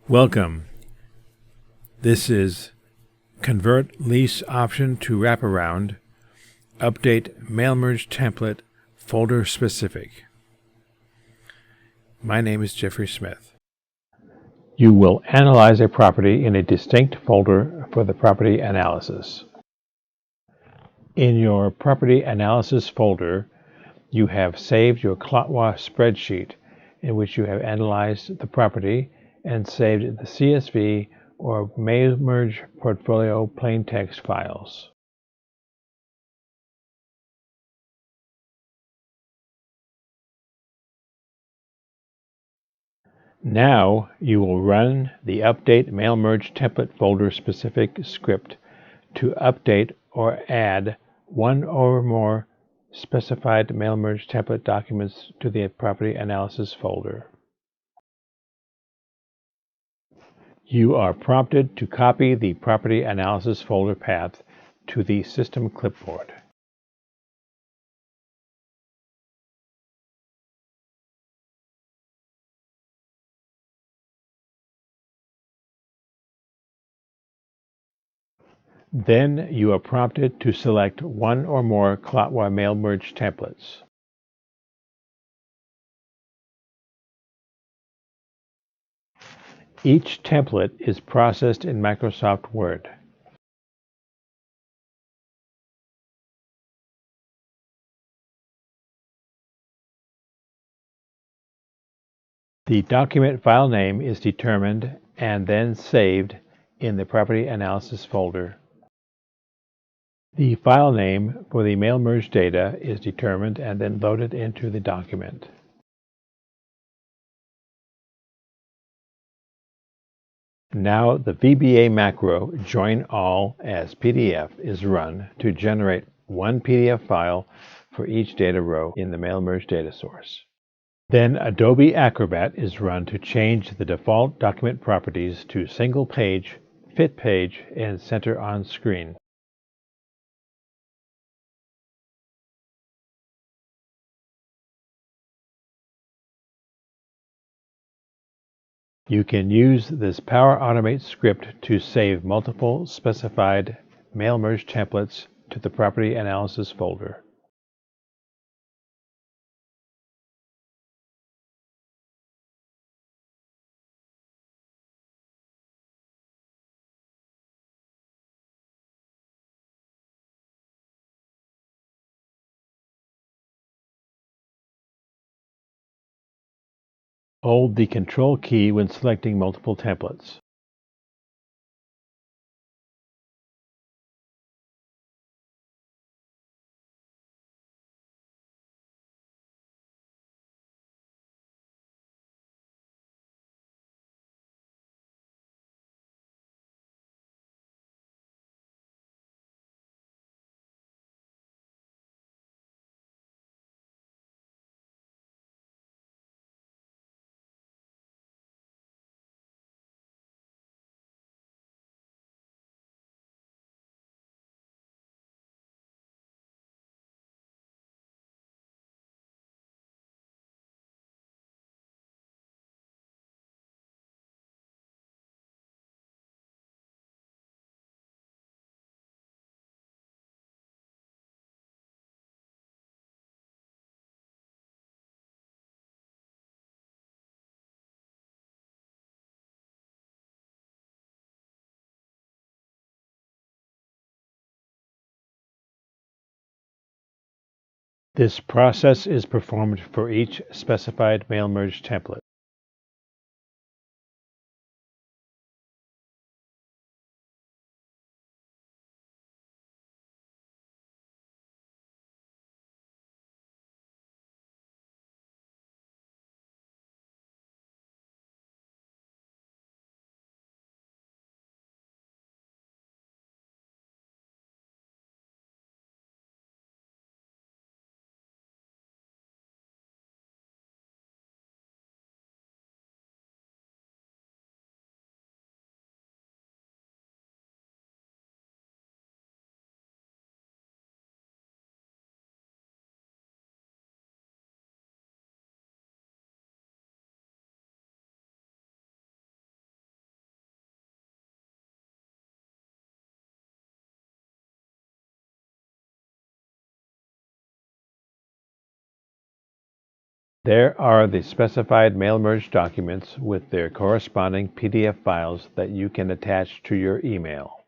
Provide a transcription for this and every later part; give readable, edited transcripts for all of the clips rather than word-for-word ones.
Welcome. This is ConvertLeaseOptionToWrapAround. Update MailMerge template folder specific. My name is Jeffrey Smith. You will analyze a property in a distinct folder for the property analysis. In your property analysis folder, you have saved your CLOTWA spreadsheet in which you have analyzed the property and saved the CSV or MailMerge portfolio plain text files. Now you will run the Update MailMerge template folder specific script to update or add one or more specified MailMerge template documents to the property analysis folder. You are prompted to copy the property analysis folder path to the system clipboard. Then you are prompted to select one or more CLOTWA MailMerge templates. Each template is processed in Microsoft Word. The document file name is determined and then saved in the Property Analysis folder. The file name for the MailMerge data is determined and then loaded into the document. Now the VBA macro join all as PDF is run to generate one PDF file for each data row in the MailMerge data source. Then Adobe Acrobat is run to change the default document properties to single page, fit page, and center on screen. You can use this Power Automate script to save multiple specified MailMerge templates to the Property Analysis folder. Hold the Control key when selecting multiple templates. This process is performed for each specified MailMerge template. There are the specified MailMerge documents with their corresponding PDF files that you can attach to your email.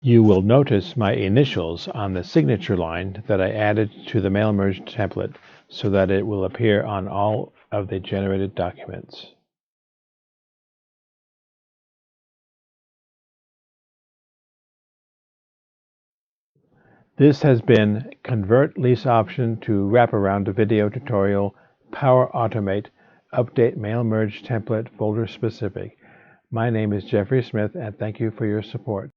You will notice my initials on the signature line that I added to the MailMerge template so that it will appear on all of the generated documents. This has been Convert Lease Option to Wraparound video tutorial, Power Automate, Update MailMerge Template Folder Specific. My name is Jeffrey Smith, and thank you for your support.